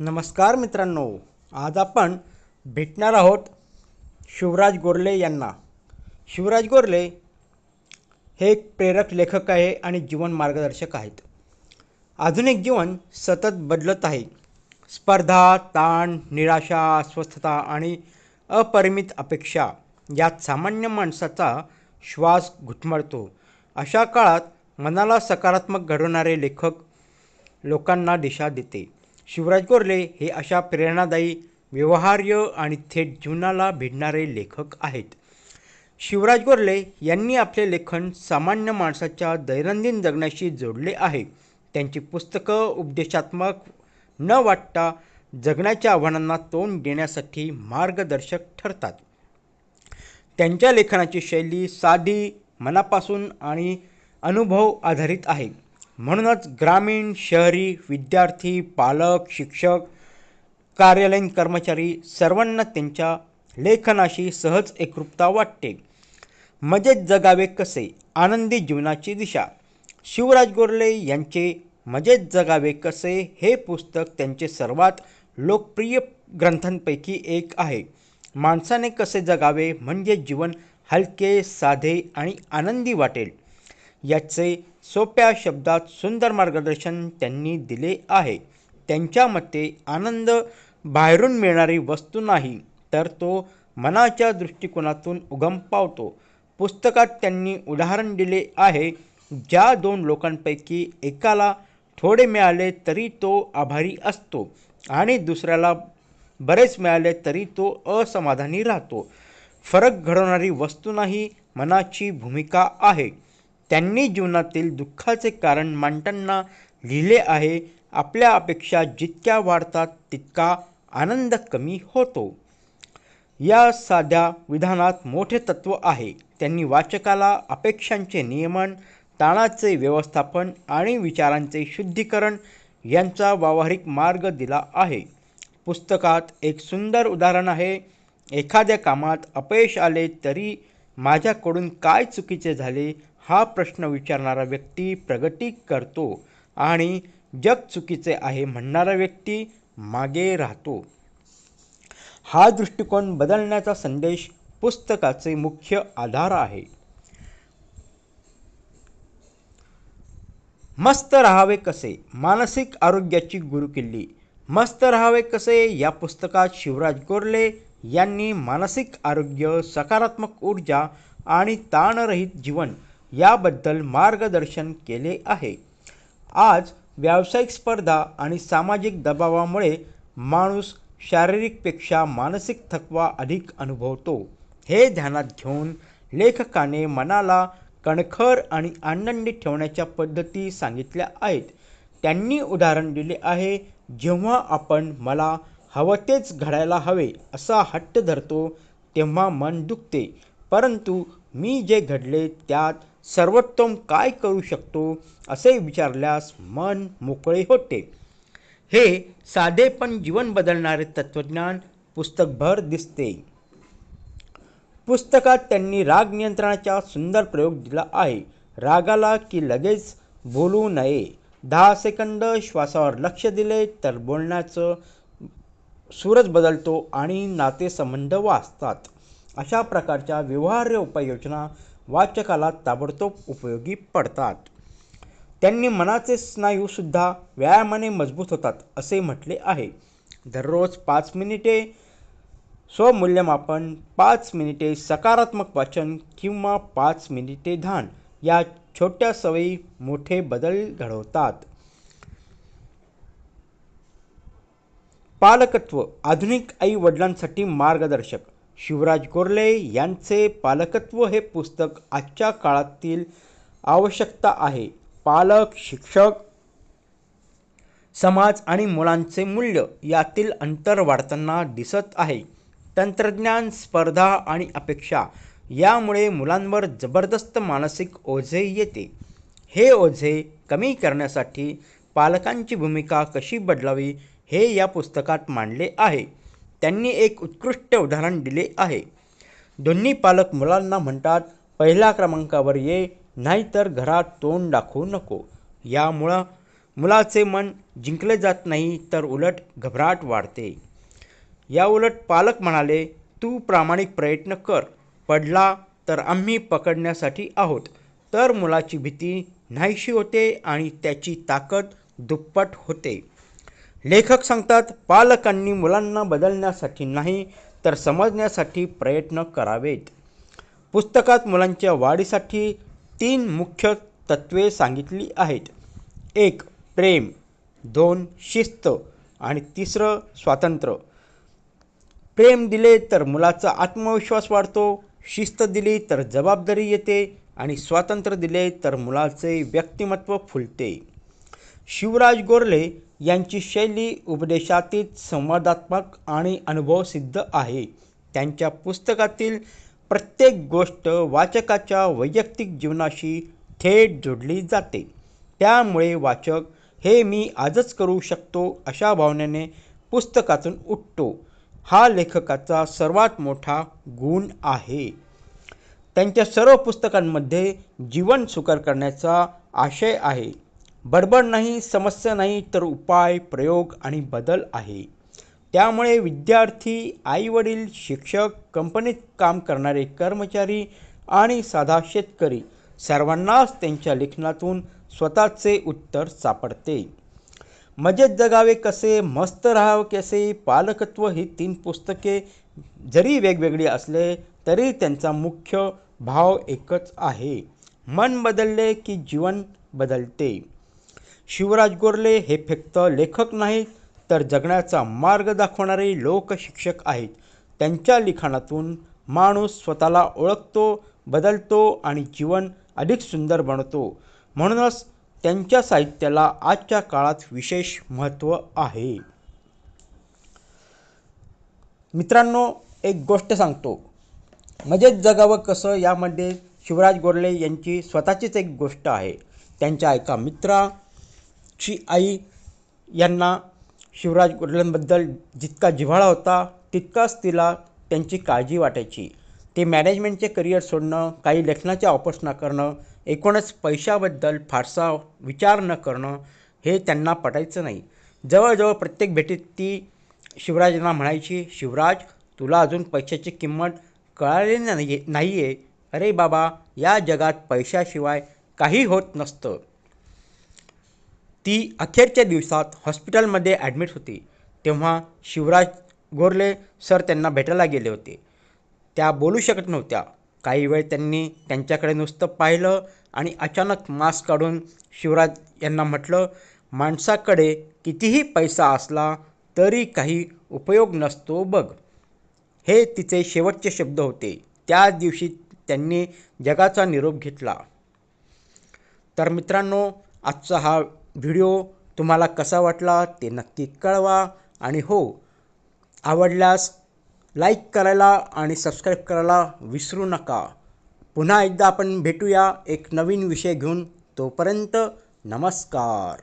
नमस्कार मित्रांनो, आज आपण भेटणार आहोत शिवराज गोरले यांना। शिवराज गोरले हे एक प्रेरक लेखक आहे आणि जीवन मार्गदर्शक आहेत। आधुनिक जीवन सतत बदलत आहे। स्पर्धा, ताण, निराशा, अस्वस्थता आणि अपरिमित अपेक्षा यात सामान्य माणसाचा श्वास घुटमळतो। अशा काळात मनाला सकारात्मक घडवणारे लेखक लोकांना दिशा देते। शिवराज गोरले हे अशा प्रेरणादायी, व्यवहार्य आणि थेट जीवनाला भिडणारे लेखक आहेत। शिवराज गोरले यांनी आपले लेखन सामान्य माणसाच्या दैनंदिन जगण्याशी जोडले आहे। त्यांची पुस्तकं उपदेशात्मक न वाटता जगण्याच्या आव्हानांना तोंड देण्यासाठी मार्गदर्शक ठरतात। त्यांच्या लेखनाची शैली साधी, मनापासून आणि अनुभव आधारित आहे। म्हणूनच ग्रामीण, शहरी, विद्यार्थी, पालक, शिक्षक, कार्यालयीन कर्मचारी सर्वांना त्यांच्या लेखनाशी सहज एकरूपता वाटते। मजेत जगावे कसे, आनंदी जीवनाची दिशा। शिवराज गोरले यांचे मजेत जगावे कसे हे पुस्तक त्यांचे सर्वात लोकप्रिय ग्रंथांपैकी एक आहे। माणसाने कसे जगावे म्हणजे जीवन हलके, साधे आणि आनंदी वाटेल याचे सोप्या शब्दात सुंदर मार्गदर्शन त्यांनी दिले आहे। त्यांच्या मते आनंद बाहेरून मिळणारी वस्तू नाही, तर तो मनाच्या दृष्टिकोनातून उगम पावतो। पुस्तकात त्यांनी उदाहरण दिले आहे, ज्या दोन लोकांपैकी एकाला थोडे मिळाले तरी तो आभारी असतो आणि दुसऱ्याला बरेच मिळाले तरी तो असमाधानी राहतो। फरक घडवणारी वस्तू नाही, मनाची भूमिका आहे। त्यांनी जीवनातील दुःखाचे कारण मांडताना लिहिले आहे, आपल्या अपेक्षा जितक्या वाढतात तितका आनंद कमी होतो। या साध्या विधानात मोठे तत्व आहे। त्यांनी वाचकाला अपेक्षांचे नियमन, ताणाचे व्यवस्थापन आणि विचारांचे शुद्धीकरण यांचा व्यावहारिक मार्ग दिला आहे। पुस्तकात एक सुंदर उदाहरण आहे, एखाद्या कामात अपयश आले तरी माझ्याकडून काय चुकीचे झाले हा प्रश्न विचारणारा व्यक्ती प्रगती करतो आणि जग चुकीचे आहे म्हणणारा व्यक्ती मागे राहतो। हा दृष्टिकोन बदलण्याचा संदेश पुस्तकाचे मुख्य आधार आहे। मस्त राहावे कसे, मानसिक आरोग्याची गुरुकिल्ली। मस्त राहावे कसे या पुस्तकात शिवराज गोरले यांनी मानसिक आरोग्य, सकारात्मक ऊर्जा आणि ताणरहित जीवन याबद्दल मार्गदर्शन केले आहे। आज व्यावसायिक स्पर्धा आणि सामाजिक दबावामुळे माणूस शारीरिकपेक्षा मानसिक थकवा अधिक अनुभवतो। हे ध्यानात घेऊन लेखकाने मनाला कणखर आणि आनंदी ठेवण्याच्या पद्धती सांगितल्या आहेत। त्यांनी उदाहरण दिले आहे, जेव्हा आपण मला हवं तेच घडायला हवे असा हट्ट धरतो तेव्हा मन दुखते, परंतु मी जे घडले त्यात सर्वोत्तम काय करू शकतो असे विचारल्यास मन मोकळे होते। हे साधे पण जीवन बदलणारे तत्वज्ञान पुस्तकभर दिसते। पुस्तकात त्यांनी राग नियंत्रणाचा सुंदर प्रयोग दिला आहे। रागाला की लगेच बोलू नये, 10 सेकंद श्वासावर लक्ष दिले तर बोलण्याचं सूरच बदलतो आणि नातेसंबंध वाचतात। अशा प्रकारच्या व्यवहार्य उपाययोजना वाचकाला ताबडतोब उपयोगी पडतात। त्यांनी मनाचे स्नायू सुद्धा व्यायामाने मजबूत होतात असे म्हटले आहे। दररोज 5 मिनिटे स्वमूल्यमापन, 5 मिनिटे सकारात्मक वाचन किंवा 5 मिनिटे ध्यान या छोट्या सवयी मोठे बदल घडवतात। पालकत्व, आधुनिक आई वडिलांसाठी मार्गदर्शक। शिवराज गोरले यांचे पालकत्व हे पुस्तक आजच्या काळातील आवश्यकता आहे। पालक, शिक्षक, समाज आणि मुलांचे मूल्य यातील अंतर वाढताना दिसत आहे। तंत्रज्ञान, स्पर्धा आणि अपेक्षा यामुळे मुलांवर जबरदस्त मानसिक ओझे येते। हे ओझे कमी करण्यासाठी पालकांची भूमिका कशी बदलावी हे या पुस्तकात मांडले आहे। त्यांनी एक उत्कृष्ट उदाहरण दिले आहे। दोन्ही पालक मुलांना म्हणतात, पहिल्या क्रमांकावर ये, नाहीतर घरात तोंड दाखवू नको। यामुळे मुलाचे मन जिंकले जात नाही तर उलट घबराट वाढते. या उलट पालक म्हणाले, तू प्रामाणिक प्रयत्न कर, पडला तर आम्ही पकडण्यासाठी आहोत, तर मुलाची भीती नाहीशी होते आणि त्याची ताकद दुप्पट होते. लेखक सांगतात, पालकांनी मुलांना बदलण्यासाठी नाही तर समजण्यासाठी प्रयत्न करावेत. पुस्तकात मुलांच्या वाढीसाठी 3 मुख्य तत्त्वे सांगितली आहेत. 1. प्रेम, 2. शिस्त आणि 3. स्वातंत्र्य. प्रेम दिले तर मुलाचा आत्मविश्वास वाढतो, शिस्त दिली तर जबाबदारी येते आणि स्वातंत्र्य दिले तर मुलाचे व्यक्तिमत्व फुलते. शिवराज गोरले यांची शैली उपदेशातीत, संवादात्मक आणि अनुभवसिद्ध आहे. त्यांच्या पुस्तकातील प्रत्येक गोष्ट वाचकाच्या वैयक्तिक जीवनाशी थेट जोडली जाते. त्यामुळे वाचक हे मी आजच करू शकतो अशा भावनेने पुस्तकातून उठतो. हा लेखकाचा सर्वात मोठा गुण आहे. त्यांच्या सर्व पुस्तकांमध्ये जीवन सुकर करण्याचा आशय आहे. बडबड नाही, समस्या नाही, तर उपाय, प्रयोग आणि बदल आहे. त्यामुळे विद्यार्थी, आईवडील, शिक्षक, कंपनीत काम करणारे कर्मचारी आणि साधा शेतकरी सर्वांनाच त्यांच्या लेखनातून स्वतःचे उत्तर सापडते. मजेत जगावे कसे, मस्त राहावे कसे, पालकत्व ही 3 पुस्तके जरी वेगवेगळी असले तरी त्यांचा मुख्य भाव एकच आहे. मन बदलले की जीवन बदलते. शिवराज गोरले हे फक्त लेखक नाहीत तर जगण्याचा मार्ग दाखवणारे लोकशिक्षक आहेत. त्यांच्या लिखाणातून माणूस स्वतःला ओळखतो, बदलतो आणि जीवन अधिक सुंदर बनवतो. म्हणूनच त्यांच्या साहित्याला आजच्या काळात विशेष महत्त्व आहे. मित्रांनो, एक गोष्ट सांगतो. मजेत जगावं कसं यामध्ये शिवराज गोरले यांची स्वतःचीच एक गोष्ट आहे. त्यांच्या एका मित्राची आई यांना शिवराज गोरलेंबद्दल जितका जिव्हाळा होता तितकाच तिला त्यांची काळजी वाटायची. ते मॅनेजमेंटचे करिअर सोडणं, काही लेखनाच्या ऑफर्स नाकारणं, एकूणच पैशाबद्दल फारसा विचार न करणं हे त्यांना पटायचं नाही. जवळजवळ प्रत्येक भेटीत ती शिवराजांना म्हणायची, शिवराज, तुला अजून पैशाची किंमत कळाली नाही आहे. अरे बाबा, या जगात पैशाशिवाय काही होत नसतं. ती अखेरच्या दिवसात हॉस्पिटलमध्ये ॲडमिट होती. तेव्हा शिवराज गोरले सर त्यांना भेटायला गेले होते. त्या बोलू शकत नव्हत्या. काही वेळ त्यांनी त्यांच्याकडे नुसतं पाहिलं आणि अचानक मास्क काढून शिवराज यांना म्हटलं, माणसाकडे कितीही पैसा असला तरी काही उपयोग नसतो बघ. हे तिचे शेवटचे शब्द होते. त्याच दिवशी त्यांनी जगाचा निरोप घेतला. तर मित्रांनो, आजचा हा व्हिडिओ तुम्हाला कसा वाटला ते नक्की कळवा आणि हो, आवडल्यास लाईक करायला आणि सबस्क्राईब करायला विसरू नका. पुन्हा एकदा आपण भेटूया एक नवीन विषय घेऊन. तोपर्यंत नमस्कार.